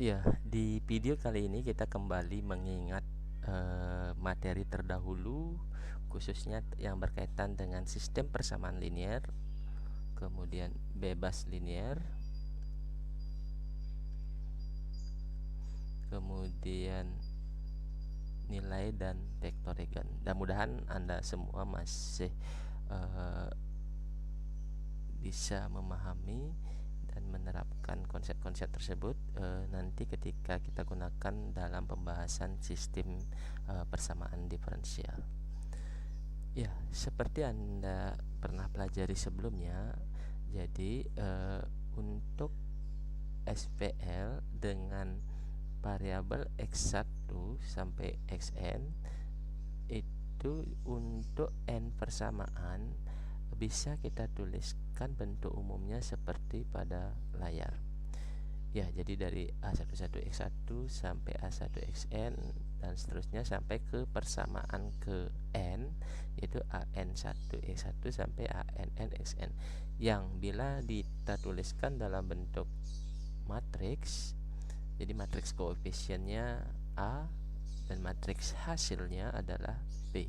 Ya, di video kali ini kita kembali mengingat materi terdahulu, khususnya yang berkaitan dengan sistem persamaan linear, kemudian bebas linear, kemudian nilai dan vektoregon. Mudah-mudahan Anda semua masih eh, bisa memahami dan menerapkan konsep-konsep tersebut nanti ketika kita gunakan dalam pembahasan sistem persamaan diferensial. Ya, seperti Anda pernah pelajari sebelumnya, jadi untuk SPL dengan variabel x1 sampai xn itu untuk n persamaan bisa kita tuliskan bentuk umumnya seperti pada layar. Ya, jadi dari A11x1 sampai A1xn dan seterusnya sampai ke persamaan ke n, yaitu AN1x1 sampai ANN-xn, yang bila kita tuliskan dalam bentuk matriks, jadi matriks koefisiennya A dan matriks hasilnya adalah B.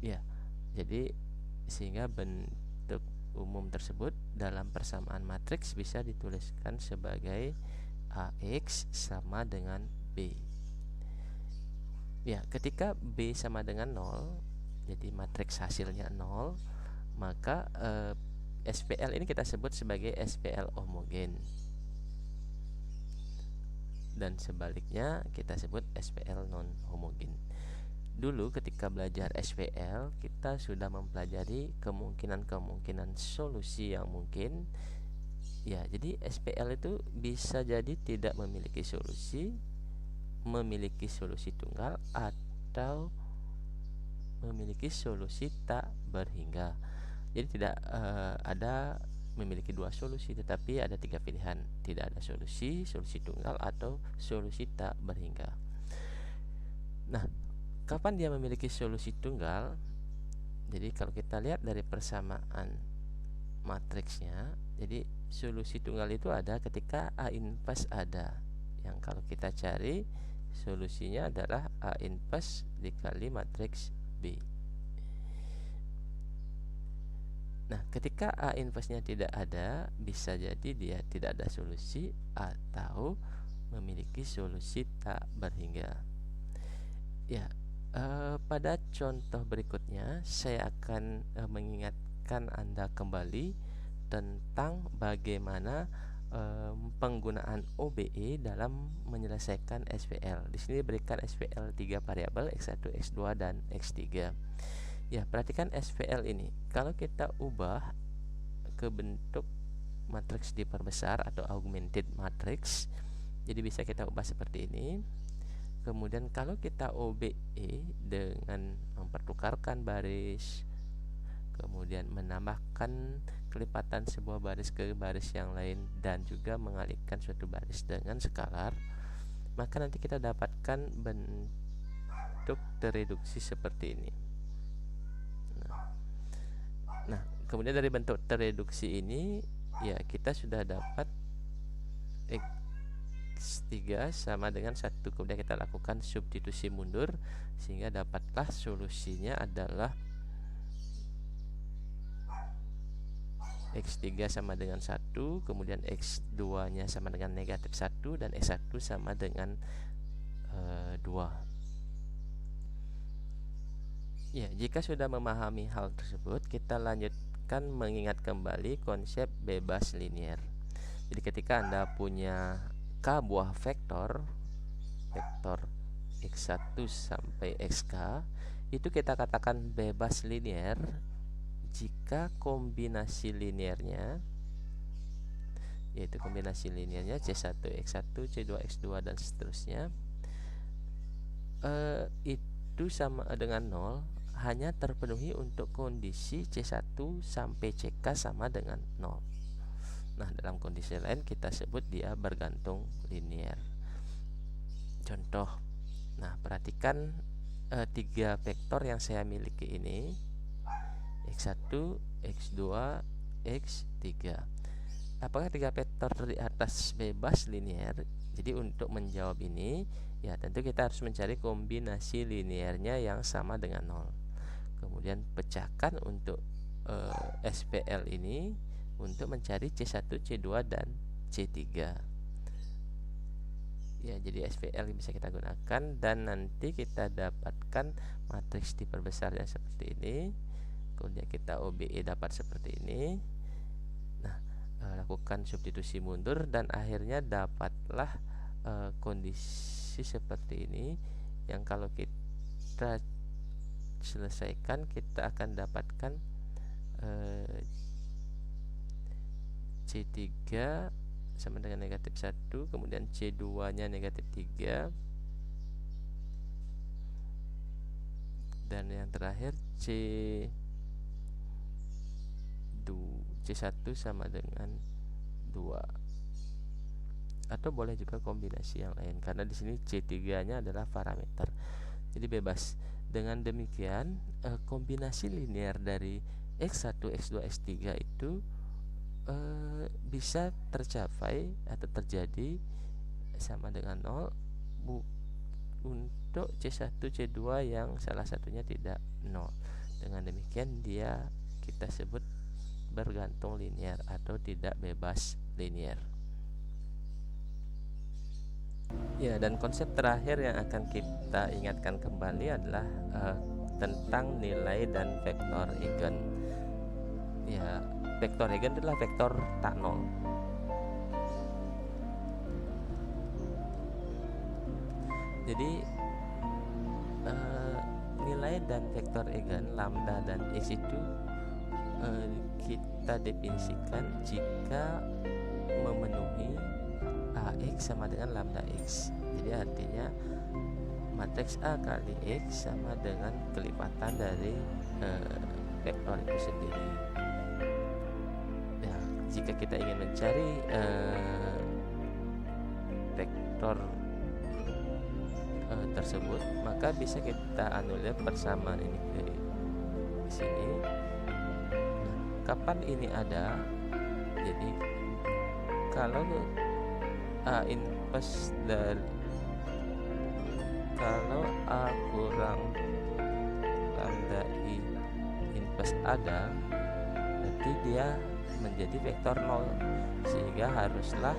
Ya, jadi sehingga bentuk umum tersebut dalam persamaan matriks bisa dituliskan sebagai AX sama dengan B. Ya, ketika B sama dengan 0, jadi matriks hasilnya 0, maka SPL ini kita sebut sebagai SPL homogen. Dan sebaliknya kita sebut SPL non homogen. Dulu ketika belajar SPL, kita sudah mempelajari kemungkinan-kemungkinan solusi yang mungkin. Ya, jadi SPL itu bisa jadi tidak memiliki solusi, memiliki solusi tunggal, atau memiliki solusi tak berhingga. Jadi tidak ada memiliki dua solusi, tetapi ada tiga pilihan: tidak ada solusi, solusi tunggal, atau solusi tak berhingga. Nah, kapan dia memiliki solusi tunggal? Jadi kalau kita lihat dari persamaan matriksnya, jadi solusi tunggal itu ada ketika A inverse ada, yang kalau kita cari solusinya adalah A inverse dikali matriks B. Nah, ketika A inverse-nya tidak ada, bisa jadi dia tidak ada solusi atau memiliki solusi tak berhingga. Ya, pada contoh berikutnya saya akan mengingatkan Anda kembali tentang bagaimana penggunaan OBE dalam menyelesaikan SPL. Di sini diberikan SPL 3 variabel x1, x2 dan x3. Ya, perhatikan SPL ini. Kalau kita ubah ke bentuk matriks diperbesar atau augmented matrix, jadi bisa kita ubah seperti ini. Kemudian kalau kita OBE dengan mempertukarkan baris, kemudian menambahkan kelipatan sebuah baris ke baris yang lain, dan juga mengalihkan suatu baris dengan skalar, maka nanti kita dapatkan bentuk tereduksi seperti ini. Nah, kemudian dari bentuk tereduksi ini, ya kita sudah dapat X3 sama dengan 1. Kemudian kita lakukan substitusi mundur, sehingga dapatlah solusinya adalah X3 sama dengan 1, kemudian X2 nya sama dengan negatif 1, dan X1 sama dengan 2. Ya, jika sudah memahami hal tersebut, kita lanjutkan mengingat kembali konsep bebas linear. Jadi ketika Anda punya K buah vektor X1 sampai XK, itu kita katakan bebas linear jika kombinasi linearnya, yaitu kombinasi linearnya C1 X1, C2 X2 dan seterusnya, itu sama dengan 0 hanya terpenuhi untuk kondisi C1 sampai CK sama dengan 0. Nah, dalam kondisi lain kita sebut dia bergantung linear. Contoh. Nah, perhatikan 3 vektor yang saya miliki ini, X1, X2, X3. apakah 3 vektor di atas bebas linear? Jadi untuk menjawab ini, ya tentu kita harus mencari kombinasi linearnya yang sama dengan 0. Kemudian pecahkan untuk SPL ini untuk mencari C1, C2 dan C3. Ya, jadi SPL bisa kita gunakan dan nanti kita dapatkan matriks diperbesar yang seperti ini. Kemudian kita OBE dapat seperti ini. Nah, lakukan substitusi mundur dan akhirnya dapatlah kondisi seperti ini yang kalau kita selesaikan kita akan dapatkan C3 sama dengan negatif 1, kemudian C2 nya negatif 3, dan yang terakhir C1 sama dengan 2, atau boleh juga kombinasi yang lain karena di sini C3 nya adalah parameter, jadi bebas. Dengan demikian kombinasi linear dari X1, X2, X3 itu bisa tercapai atau terjadi sama dengan 0 untuk C1, C2 yang salah satunya tidak 0. Dengan demikian dia kita sebut bergantung linear atau tidak bebas linear. Ya, dan konsep terakhir yang akan kita ingatkan kembali adalah tentang nilai dan vektor eigen. Ya, vektor eigen adalah vektor tak nol. Jadi nilai dan vektor eigen lambda dan x itu kita definisikan jika memenuhi AX sama dengan lambda X. Jadi artinya matriks A kali X sama dengan kelipatan dari vektor itu sendiri. Nah, jika kita ingin mencari vektor tersebut, maka bisa kita anulir persamaan ini dari sini. Nah, kapan ini ada? Jadi kalau A inverse dari kalau A kurang lambda I inverse ada, berarti dia menjadi vektor 0, sehingga haruslah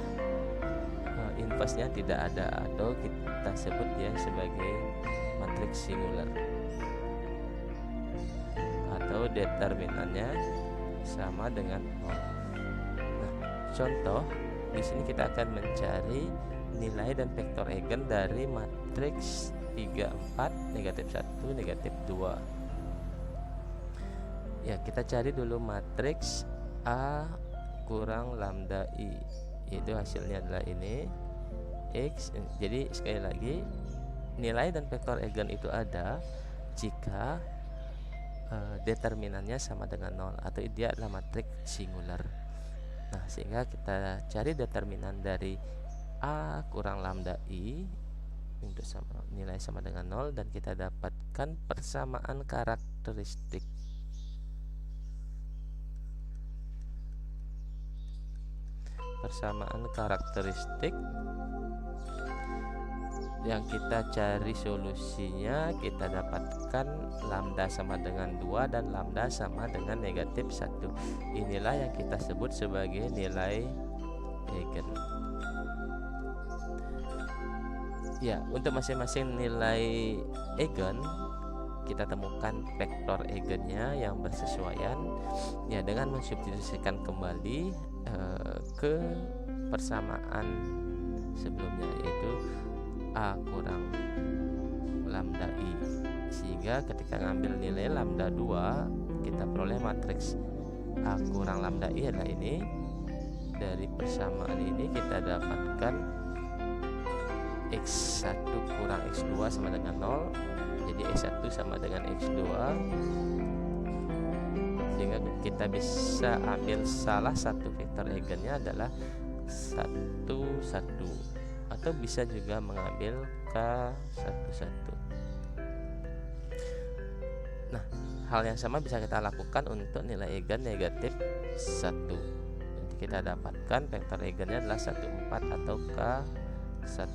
inverse-nya tidak ada atau kita sebut dia sebagai matriks singular atau determinannya sama dengan 0. Nah, contoh di sini kita akan mencari nilai dan vektor eigen dari matriks 3, 4, negatif 1, negatif 2. Ya, kita cari dulu matriks A kurang lambda I, yaitu hasilnya adalah ini X. Jadi sekali lagi, nilai dan vektor eigen itu ada jika determinannya sama dengan 0 atau dia adalah matriks singular. Nah, sehingga kita cari determinan dari A kurang lambda I untuk nilai sama dengan 0 dan kita dapatkan persamaan karakteristik. Persamaan karakteristik yang kita cari solusinya, kita dapatkan lambda sama dengan 2 dan lambda sama dengan negatif 1. Inilah yang kita sebut sebagai nilai eigen. Ya, untuk masing-masing nilai eigen kita temukan vektor eigennya yang bersesuaian, ya, dengan mensubstitusikan kembali ke persamaan sebelumnya, yaitu A kurang lambda I, sehingga ketika ngambil nilai lambda 2 kita peroleh matriks A kurang lambda I adalah ini. Dari persamaan ini kita dapatkan X1 kurang X2 sama dengan 0, jadi X1 sama dengan X2, sehingga kita bisa ambil salah satu vektor eigennya adalah 1, 1, atau bisa juga mengambil K11. Nah, hal yang sama bisa kita lakukan untuk nilai eigen negatif 1. Nanti kita dapatkan vektor eigennya adalah 14 atau K14.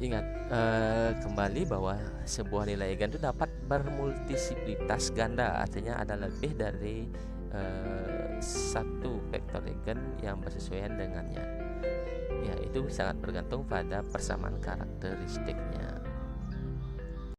Ingat kembali bahwa sebuah nilai eigen itu dapat bermultiplicity ganda, artinya ada lebih dari satu vektor eigen yang bersesuaian dengannya. Ya, itu sangat bergantung pada persamaan karakteristiknya.